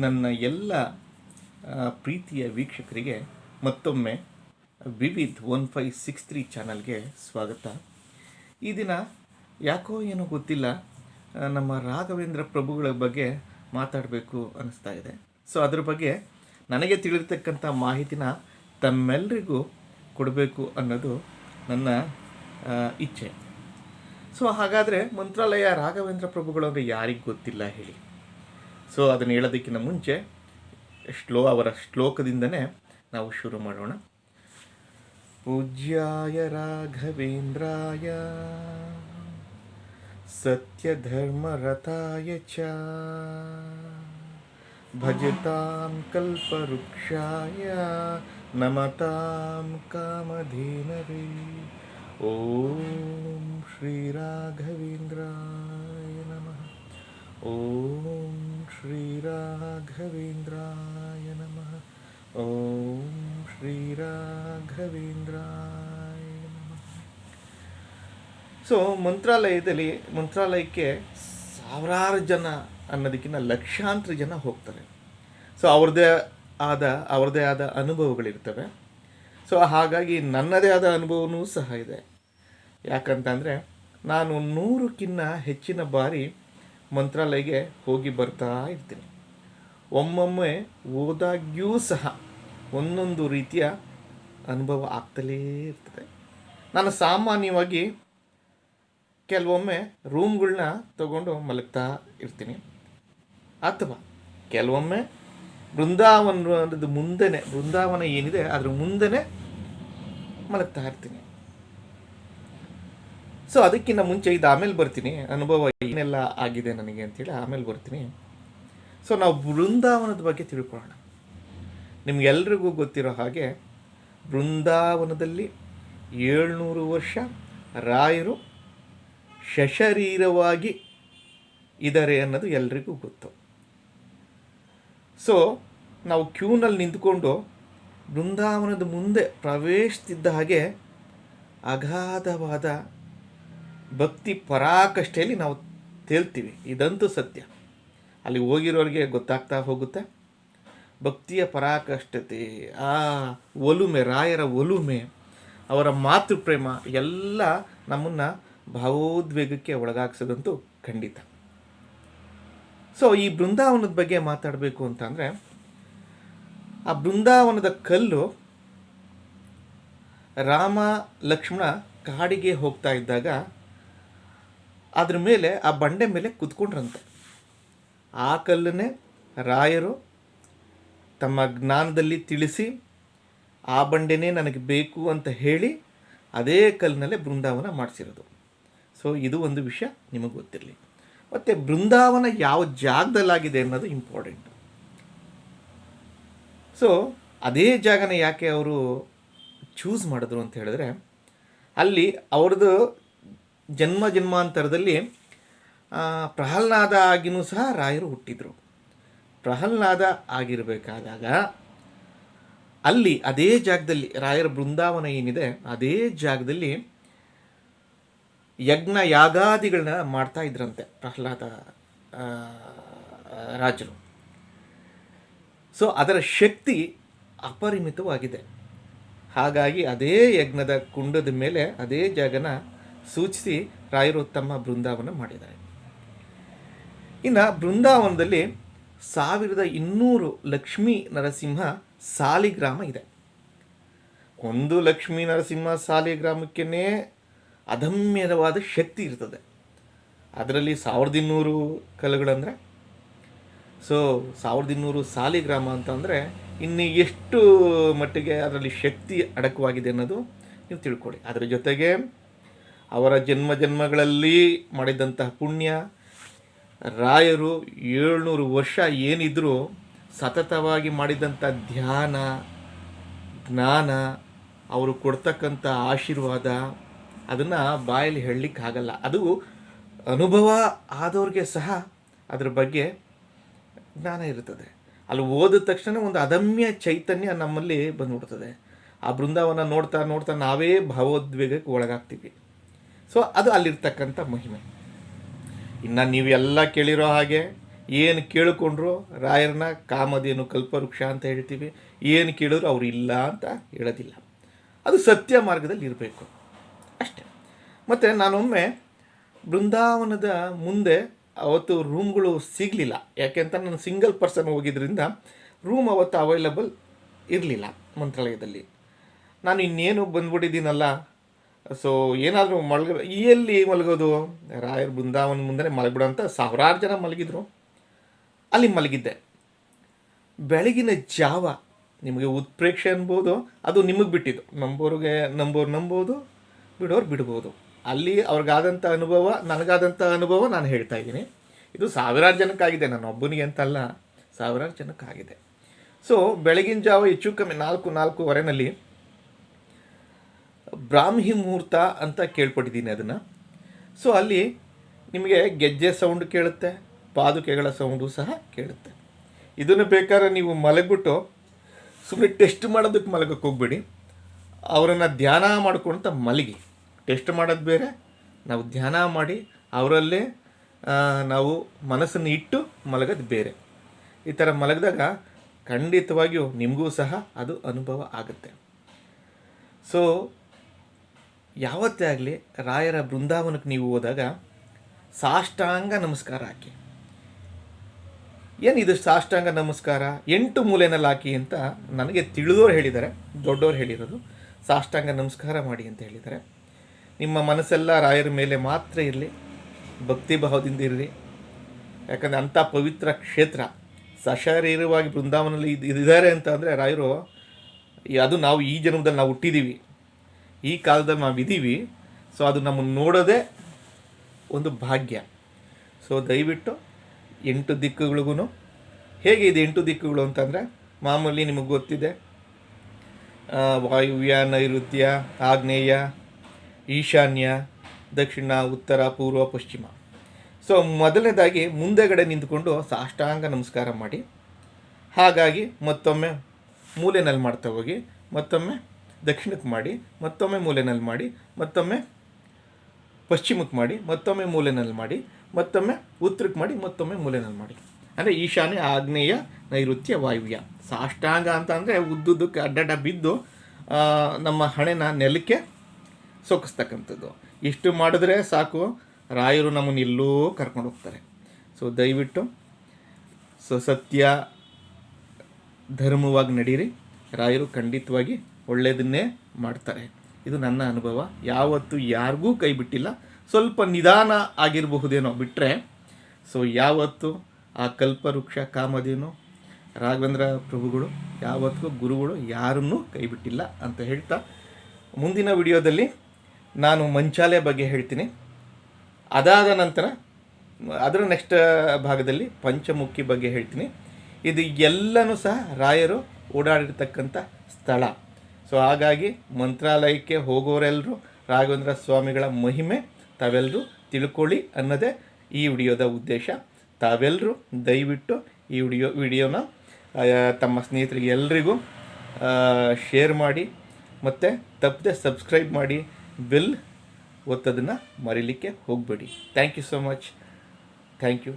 ನನ್ನ ಎಲ್ಲ ಪ್ರೀತಿಯ ವೀಕ್ಷಕರಿಗೆ ಮತ್ತೊಮ್ಮೆ ವಿವಿಧ್ 1563 ಚಾನಲ್ಗೆ ಸ್ವಾಗತ. ಈ ದಿನ ಯಾಕೋ ಏನೋ ಗೊತ್ತಿಲ್ಲ, ನಮ್ಮ ರಾಘವೇಂದ್ರ ಪ್ರಭುಗಳ ಬಗ್ಗೆ ಮಾತಾಡಬೇಕು ಅನ್ನಿಸ್ತಾ ಇದೆ. ಸೊ ಅದ್ರ ಬಗ್ಗೆ ನನಗೆ ತಿಳಿದಿರ್ತಕ್ಕಂಥ ಮಾಹಿತಿನ ತಮ್ಮೆಲ್ಲರಿಗೂ ಕೊಡಬೇಕು ಅನ್ನೋದು ನನ್ನ ಇಚ್ಛೆ. ಸೊ ಹಾಗಾದರೆ ಮಂತ್ರಾಲಯ ರಾಘವೇಂದ್ರ ಪ್ರಭುಗಳು ಅಂದರೆ ಯಾರಿಗೆ ಗೊತ್ತಿಲ್ಲ ಹೇಳಿ. ಸೊ ಅದನ್ನು ಹೇಳೋದಕ್ಕಿಂತ ಮುಂಚೆ ಅವರ ಶ್ಲೋಕದಿಂದನೇ ನಾವು ಶುರು ಮಾಡೋಣ. ಪೂಜ್ಯಾಯ ರಾಘವೇಂದ್ರಾಯ ಸತ್ಯಧರ್ಮರತಾಯ ಚ ಭಜತಾಂ ಕಲ್ಪವೃಕ್ಷಾಯ ನಮತಾಂ ಕಾಮಧೇನವೇ. ಓಂ ಶ್ರೀ ರಾಘವೇಂದ್ರಾಯ ನಮಃ. ಓಂ ಶ್ರೀ ರಾಘವೇಂದ್ರಾಯ ನಮಃ. ಓಂ ಶ್ರೀ ರಾಘವೇಂದ್ರಾಯ ನಮಃ. ಸೊ ಮಂತ್ರಾಲಯಕ್ಕೆ ಸಾವಿರಾರು ಜನ ಅನ್ನೋದಕ್ಕಿಂತ ಲಕ್ಷಾಂತರ ಜನ ಹೋಗ್ತಾರೆ. ಸೊ ಅವ್ರದ್ದೇ ಆದ ಅನುಭವಗಳಿರ್ತವೆ. ಸೊ ಹಾಗಾಗಿ ನನ್ನದೇ ಆದ ಅನುಭವವೂ ಸಹ ಇದೆ. ಯಾಕಂತಂದರೆ ನಾನು 100ಕ್ಕಿಂತ ಹೆಚ್ಚಿನ ಬಾರಿ ಮಂತ್ರಾಲಯಕ್ಕೆ ಹೋಗಿ ಬರ್ತಾ ಇರ್ತೀನಿ. ಒಮ್ಮೊಮ್ಮೆ ಹೋದಾಗ್ಯೂ ಸಹ ಒಂದೊಂದು ರೀತಿಯ ಅನುಭವ ಆಗ್ತಲೇ ಇರ್ತದೆ. ನಾನು ಸಾಮಾನ್ಯವಾಗಿ ಕೆಲವೊಮ್ಮೆ ರೂಮ್ಗಳನ್ನ ತಗೊಂಡು ಮಲಗ್ತಾ ಇರ್ತೀನಿ, ಅಥವಾ ಕೆಲವೊಮ್ಮೆ ಬೃಂದಾವನ ಏನಿದೆ ಅದ್ರ ಮುಂದೆನೇ ಮಲಗ್ತಾ ಇರ್ತೀನಿ. ಸೊ ಅದಕ್ಕಿಂತ ಮುಂಚೆ ಇದು ಆಮೇಲೆ ಬರ್ತೀನಿ, ಅನುಭವ ಏನೆಲ್ಲ ಆಗಿದೆ ನನಗೆ ಅಂತೇಳಿ ಆಮೇಲೆ ಬರ್ತೀನಿ. ಸೊ ನಾವು ಬೃಂದಾವನದ ಬಗ್ಗೆ ತಿಳ್ಕೊಳ್ಳೋಣ. ನಿಮಗೆಲ್ರಿಗೂ ಗೊತ್ತಿರೋ ಹಾಗೆ ಬೃಂದಾವನದಲ್ಲಿ 700 ವರ್ಷ ರಾಯರು ಸಶರೀರವಾಗಿ ಇದ್ದಾರೆ ಅನ್ನೋದು ಎಲ್ರಿಗೂ ಗೊತ್ತು. ಸೊ ನಾವು ಕ್ಯೂನಲ್ಲಿ ನಿಂತ್ಕೊಂಡು ಬೃಂದಾವನದ ಮುಂದೆ ಪ್ರವೇಶಿಸ್ತಿದ್ದ ಹಾಗೆ ಅಗಾಧವಾದ ಭಕ್ತಿ ಪರಾಕಾಷ್ಠೆಯಲ್ಲಿ ನಾವು ತೇಲ್ತೀವಿ. ಇದಂತೂ ಸತ್ಯ. ಅಲ್ಲಿ ಹೋಗಿರೋರಿಗೆ ಗೊತ್ತಾಗ್ತಾ ಹೋಗುತ್ತೆ. ಭಕ್ತಿಯ ಪರಾಕಾಷ್ಠತೆ, ಆ ಒಲುಮೆ, ರಾಯರ ಒಲುಮೆ, ಅವರ ಮಾತೃ ಪ್ರೇಮ ಎಲ್ಲ ನಮ್ಮನ್ನು ಭಾವೋದ್ವೇಗಕ್ಕೆ ಒಳಗಾಗ್ಸೋದಂತೂ ಖಂಡಿತ. ಸೊ ಈ ಬೃಂದಾವನದ ಬಗ್ಗೆ ಮಾತಾಡಬೇಕು ಅಂತಂದರೆ, ಆ ಬೃಂದಾವನದ ಕಲ್ಲು ರಾಮ ಲಕ್ಷ್ಮಣ ಕಾಡಿಗೆ ಹೋಗ್ತಾ ಇದ್ದಾಗ ಅದ್ರ ಮೇಲೆ, ಆ ಬಂಡೆ ಮೇಲೆ ಕುತ್ಕೊಂಡ್ರಂತೆ. ಆ ಕಲ್ಲನ್ನೇ ರಾಯರು ತಮ್ಮ ಜ್ಞಾನದಲ್ಲಿ ತಿಳಿಸಿ, ಆ ಬಂಡೆನೇ ನನಗೆ ಬೇಕು ಅಂತ ಹೇಳಿ ಅದೇ ಕಲ್ಲಿನಲ್ಲೇ ಬೃಂದಾವನ ಮಾಡಿಸಿರೋದು. ಸೊ ಇದು ಒಂದು ವಿಷಯ ನಿಮಗೆ ಗೊತ್ತಿರಲಿ. ಮತ್ತು ಬೃಂದಾವನ ಯಾವ ಜಾಗದಲ್ಲಾಗಿದೆ ಅನ್ನೋದು ಇಂಪಾರ್ಟೆಂಟ್. ಸೊ ಅದೇ ಜಾಗನ ಯಾಕೆ ಅವರು ಚೂಸ್ ಮಾಡಿದ್ರು ಅಂತ ಹೇಳಿದ್ರೆ, ಅಲ್ಲಿ ಅವ್ರದ್ದು ಜನ್ಮಾಂತರದಲ್ಲಿ ಪ್ರಹ್ಲಾದ ಆಗಿನೂ ಸಹ ರಾಯರು ಹುಟ್ಟಿದರು. ಪ್ರಹ್ಲಾದ ಆಗಿರಬೇಕಾದಾಗ ಅಲ್ಲಿ ಅದೇ ಜಾಗದಲ್ಲಿ ರಾಯರ ಬೃಂದಾವನ ಏನಿದೆ ಅದೇ ಜಾಗದಲ್ಲಿ ಯಜ್ಞ ಯಾಗಾದಿಗಳನ್ನ ಮಾಡ್ತಾ ಇದ್ರಂತೆ ಪ್ರಹ್ಲಾದ ರಾಜರು. ಸೊ ಅದರ ಶಕ್ತಿ ಅಪರಿಮಿತವಾಗಿದೆ. ಹಾಗಾಗಿ ಅದೇ ಯಜ್ಞದ ಕುಂಡದ ಮೇಲೆ ಅದೇ ಜಾಗನ ಸೂಚಿಸಿ ರಾಯರು ತಮ್ಮ ಬೃಂದಾವನ ಮಾಡಿದ್ದಾರೆ. ಇನ್ನು ಬೃಂದಾವನದಲ್ಲಿ 1200 ಲಕ್ಷ್ಮೀ ನರಸಿಂಹ ಸಾಲಿಗ್ರಾಮ ಇದೆ. ಒಂದು ಲಕ್ಷ್ಮೀ ನರಸಿಂಹ ಸಾಲಿಗ್ರಾಮಕ್ಕೇ ಅದಮ್ಯವಾದ ಶಕ್ತಿ ಇರ್ತದೆ. ಅದರಲ್ಲಿ 1200 ಕಲ್ಲುಗಳಂದರೆ, ಸೊ 1200 ಸಾಲಿಗ್ರಾಮ ಅಂತಂದರೆ ಇನ್ನು ಎಷ್ಟು ಮಟ್ಟಿಗೆ ಅದರಲ್ಲಿ ಶಕ್ತಿ ಅಡಕವಾಗಿದೆ ಅನ್ನೋದು ನೀವು ತಿಳ್ಕೊಳ್ಳಿ. ಅದರ ಜೊತೆಗೆ ಅವರ ಜನ್ಮಗಳಲ್ಲಿ ಮಾಡಿದಂತಹ ಪುಣ್ಯ, ರಾಯರು 700 ವರ್ಷ ಏನಿದ್ರು ಸತತವಾಗಿ ಮಾಡಿದಂಥ ಧ್ಯಾನ, ಜ್ಞಾನ, ಅವರು ಕೊಡ್ತಕ್ಕಂಥ ಆಶೀರ್ವಾದ, ಅದನ್ನು ಬಾಯಲ್ಲಿ ಹೇಳಲಿಕ್ಕಾಗಲ್ಲ. ಅದು ಅನುಭವ ಆದವ್ರಿಗೆ ಸಹ ಅದ್ರ ಬಗ್ಗೆ ಜ್ಞಾನ ಇರ್ತದೆ. ಅಲ್ಲಿ ಓದಿದ ತಕ್ಷಣ ಒಂದು ಅದಮ್ಯ ಚೈತನ್ಯ ನಮ್ಮಲ್ಲಿ ಬಂದ್ಬಿಡ್ತದೆ. ಆ ಬೃಂದಾವನ ನೋಡ್ತಾ ನೋಡ್ತಾ ನಾವೇ ಭಾವೋದ್ವೇಗಕ್ಕೆ ಒಳಗಾಗ್ತೀವಿ. ಸೊ ಅದು ಅಲ್ಲಿರ್ತಕ್ಕಂಥ ಮಹಿಮೆ. ಇನ್ನು ನೀವೆಲ್ಲ ಕೇಳಿರೋ ಹಾಗೆ ಏನು ಕೇಳಿಕೊಂಡ್ರು ರಾಯರನ್ನ ಕಾಮಧೇನು ಕಲ್ಪವೃಕ್ಷ ಅಂತ ಹೇಳ್ತೀವಿ, ಏನು ಕೇಳಿದ್ರು ಅವ್ರು ಇಲ್ಲ ಅಂತ ಹೇಳೋದಿಲ್ಲ. ಅದು ಸತ್ಯ ಮಾರ್ಗದಲ್ಲಿ ಇರಬೇಕು ಅಷ್ಟೆ. ಮತ್ತು ನಾನೊಮ್ಮೆ ಬೃಂದಾವನದ ಮುಂದೆ ಅವತ್ತು ರೂಮ್ಗಳು ಸಿಗಲಿಲ್ಲ, ಯಾಕೆಂತ ನಾನು ಸಿಂಗಲ್ ಪರ್ಸನ್ ಹೋಗಿದ್ದರಿಂದ ರೂಮ್ ಅವತ್ತು ಅವೈಲಬಲ್ ಇರಲಿಲ್ಲ ಮಂತ್ರಾಲಯದಲ್ಲಿ. ನಾನು ಇನ್ನೇನು ಬಂದ್ಬಿಟ್ಟಿದ್ದೀನಲ್ಲ, ಸೊ ಏನಾದರೂ ಎಲ್ಲಿ ಮಲಗೋದು, ರಾಯರ ಬೃಂದಾವನ ಮುಂದೆ ಮಲಗಿಬಿಡೋ ಅಂತ ಸಾವಿರಾರು ಜನ ಮಲಗಿದ್ರು, ಅಲ್ಲಿ ಮಲಗಿದ್ದೆ. ಬೆಳಗಿನ ಜಾವ ನಿಮಗೆ ಉತ್ಪ್ರೇಕ್ಷೆ ಅನ್ಬೋದು, ಅದು ನಿಮಗೆ ಬಿಟ್ಟಿದ್ದು, ನಂಬೋರು ನಂಬೋದು, ಬಿಡೋರು ಬಿಡ್ಬೋದು. ಅಲ್ಲಿ ಅವ್ರಿಗಾದಂಥ ಅನುಭವ, ನನಗಾದಂಥ ಅನುಭವ ನಾನು ಹೇಳ್ತಾ ಇದ್ದೀನಿ. ಇದು ಸಾವಿರಾರು ಜನಕ್ಕಾಗಿದೆ, ನಾನು ಒಬ್ಬನಿಗೆ ಅಂತಲ್ಲ, ಸಾವಿರಾರು ಜನಕ್ಕಾಗಿದೆ. ಸೊ ಬೆಳಗಿನ ಜಾವ ಹೆಚ್ಚು ಕಮ್ಮಿ 4-4:15 ಬ್ರಾಹ್ಮಿ ಮುಹೂರ್ತ ಅಂತ ಕೇಳ್ಪಟ್ಟಿದ್ದೀನಿ ಅದನ್ನು. ಸೊ ಅಲ್ಲಿ ನಿಮಗೆ ಗೆಜ್ಜೆ ಸೌಂಡ್ ಕೇಳುತ್ತೆ, ಪಾದುಕೆಗಳ ಸೌಂಡು ಸಹ ಕೇಳುತ್ತೆ. ಇದನ್ನು ಬೇಕಾದ್ರೆ ನೀವು ಮಲಗಿಬಿಟ್ಟು ಸುಮ್ಮನೆ ಟೆಸ್ಟ್ ಮಾಡೋದಕ್ಕೆ ಮಲಗಕ್ಕೆ ಹೋಗ್ಬೇಡಿ, ಅವರನ್ನು ಧ್ಯಾನ ಮಾಡ್ಕೊಳ್ತಾ ಮಲಗಿ. ಟೆಸ್ಟ್ ಮಾಡೋದು ಬೇರೆ, ನಾವು ಧ್ಯಾನ ಮಾಡಿ ಅವರಲ್ಲೇ ನಾವು ಮನಸ್ಸನ್ನು ಇಟ್ಟು ಮಲಗೋದು ಬೇರೆ. ಈ ಥರ ಮಲಗಿದಾಗ ಖಂಡಿತವಾಗಿಯೂ ನಿಮಗೂ ಸಹ ಅದು ಅನುಭವ ಆಗುತ್ತೆ. ಸೊ ಯಾವತ್ತೇ ಆಗಲಿ ರಾಯರ ಬೃಂದಾವನಕ್ಕೆ ನೀವು ಹೋದಾಗ ಸಾಷ್ಟಾಂಗ ನಮಸ್ಕಾರ ಹಾಕಿ. ಏನಿದು ಸಾಷ್ಟಾಂಗ ನಮಸ್ಕಾರ? 8 ಮೂಲೆಯಲ್ಲಿ ಹಾಕಿ ಅಂತ ನನಗೆ ತಿಳಿದೋರು ಹೇಳಿದ್ದಾರೆ, ದೊಡ್ಡವ್ರು ಹೇಳಿರೋದು. ಸಾಷ್ಟಾಂಗ ನಮಸ್ಕಾರ ಮಾಡಿ ಅಂತ ಹೇಳಿದ್ದಾರೆ. ನಿಮ್ಮ ಮನಸ್ಸೆಲ್ಲ ರಾಯರ ಮೇಲೆ ಮಾತ್ರ ಇರಲಿ, ಭಕ್ತಿ ಭಾವದಿಂದ ಇರಲಿ. ಯಾಕಂದರೆ ಅಂಥ ಪವಿತ್ರ ಕ್ಷೇತ್ರ, ಸಶರೀರವಾಗಿ ಬೃಂದಾವನಲ್ಲಿ ಇದ್ದಾರೆ ಅಂತ ಅಂದರೆ ರಾಯರು, ಅದು ನಾವು ಈ ಜನ್ಮದಲ್ಲಿ ನಾವು ಹುಟ್ಟಿದ್ದೀವಿ, ಈ ಕಾಲದಲ್ಲಿ ನಾವು ಇದ್ದೀವಿ. ಸೊ ಅದು ನಮ್ಮನ್ನು ನೋಡೋದೇ ಒಂದು ಭಾಗ್ಯ. ಸೊ ದಯವಿಟ್ಟು 8 ದಿಕ್ಕುಗಳಿಗೂ, ಹೇಗೆ ಇದೆ 8 ದಿಕ್ಕುಗಳು ಅಂತಂದರೆ, ಮಾಮೂಲಿ ನಿಮಗೆ ಗೊತ್ತಿದೆ, ವಾಯುವ್ಯ, ನೈಋತ್ಯ, ಆಗ್ನೇಯ, ಈಶಾನ್ಯ, ದಕ್ಷಿಣ, ಉತ್ತರ, ಪೂರ್ವ, ಪಶ್ಚಿಮ. ಸೊ ಮೊದಲನೇದಾಗಿ ಮುಂದೆಗಡೆ ನಿಂತ್ಕೊಂಡು ಸಾಷ್ಟಾಂಗ ನಮಸ್ಕಾರ ಮಾಡಿ. ಹಾಗಾಗಿ ಮತ್ತೊಮ್ಮೆ ಮೂಲೆಯಲ್ಲಿ ಮಾಡ್ತಾ ಹೋಗಿ, ಮತ್ತೊಮ್ಮೆ ದಕ್ಷಿಣಕ್ಕೆ ಮಾಡಿ, ಮತ್ತೊಮ್ಮೆ ಮೂಲೆಯಲ್ಲಿ ಮಾಡಿ, ಮತ್ತೊಮ್ಮೆ ಪಶ್ಚಿಮಕ್ಕೆ ಮಾಡಿ, ಮತ್ತೊಮ್ಮೆ ಮೂಲೆಯಲ್ಲಿ ಮಾಡಿ, ಮತ್ತೊಮ್ಮೆ ಉತ್ತರಕ್ಕೆ ಮಾಡಿ, ಮತ್ತೊಮ್ಮೆ ಮೂಲೆಯಲ್ಲಿ ಮಾಡಿ. ಅಂದರೆ ಈಶಾನ್ಯ, ಆಗ್ನೇಯ, ನೈಋತ್ಯ, ವಾಯುವ್ಯ. ಸಾಷ್ಟಾಂಗ ಅಂತ ಅಂದರೆ ಉದ್ದುದ್ದಕ್ಕೆ ಅಡ್ಡಡ್ಡ ಬಿದ್ದು ನಮ್ಮ ಹಣೆನ ನೆಲಕ್ಕೆ ಸೊಕ್ಕಿಸ್ತಕ್ಕಂಥದ್ದು. ಇಷ್ಟು ಮಾಡಿದ್ರೆ ಸಾಕು, ರಾಯರು ನಮ್ಮನ್ನು ಎಲ್ಲೋ ಕರ್ಕೊಂಡು ಹೋಗ್ತಾರೆ. ಸೊ ದಯವಿಟ್ಟು ಸತ್ಯ ಧರ್ಮವಾಗಿ ನಡೀರಿ, ರಾಯರು ಖಂಡಿತವಾಗಿ ಒಳ್ಳೆಯದನ್ನೇ ಮಾಡ್ತಾರೆ. ಇದು ನನ್ನ ಅನುಭವ. ಯಾವತ್ತೂ ಯಾರಿಗೂ ಕೈ ಬಿಟ್ಟಿಲ್ಲ. ಸ್ವಲ್ಪ ನಿಧಾನ ಆಗಿರಬಹುದೇನೋ ಬಿಟ್ಟರೆ, ಸೊ ಯಾವತ್ತೂ ಆ ಕಲ್ಪವೃಕ್ಷ ಕಾಮಧೇನು ರಾಘವೇಂದ್ರ ಪ್ರಭುಗಳು ಯಾವತ್ತೂ ಗುರುಗಳು ಯಾರನ್ನೂ ಕೈ ಬಿಟ್ಟಿಲ್ಲ ಅಂತ ಹೇಳ್ತಾ, ಮುಂದಿನ ವಿಡಿಯೋದಲ್ಲಿ ನಾನು ಮಂಚಾಲೆ ಬಗ್ಗೆ ಹೇಳ್ತೀನಿ. ಅದಾದ ನಂತರ ಅದರ ನೆಕ್ಸ್ಟ್ ಭಾಗದಲ್ಲಿ ಪಂಚಮುಖಿ ಬಗ್ಗೆ ಹೇಳ್ತೀನಿ. ಇದು ಎಲ್ಲನೂ ಸಹ ರಾಯರು ಓಡಾಡಿರ್ತಕ್ಕಂಥ ಸ್ಥಳ. ಸೊ ಹಾಗಾಗಿ ಮಂತ್ರಾಲಯಕ್ಕೆ ಹೋಗೋರೆಲ್ಲರೂ ರಾಘವೇಂದ್ರ ಸ್ವಾಮಿಗಳ ಮಹಿಮೆ ತಾವೆಲ್ಲರೂ ತಿಳ್ಕೊಳ್ಳಿ ಅನ್ನೋದೇ ಈ ವಿಡಿಯೋದ ಉದ್ದೇಶ. ತಾವೆಲ್ಲರೂ ದಯವಿಟ್ಟು ಈ ವಿಡಿಯೋನ ತಮ್ಮ ಸ್ನೇಹಿತರಿಗೆ ಎಲ್ರಿಗೂ ಶೇರ್ ಮಾಡಿ, ಮತ್ತು ತಪ್ಪದೆ ಸಬ್ಸ್ಕ್ರೈಬ್ ಮಾಡಿ, ಬೆಲ್ ಒತ್ತೋದನ್ನು ಮರೀಲಿಕ್ಕೆ ಹೋಗಬೇಡಿ. Thank you so much. Thank you.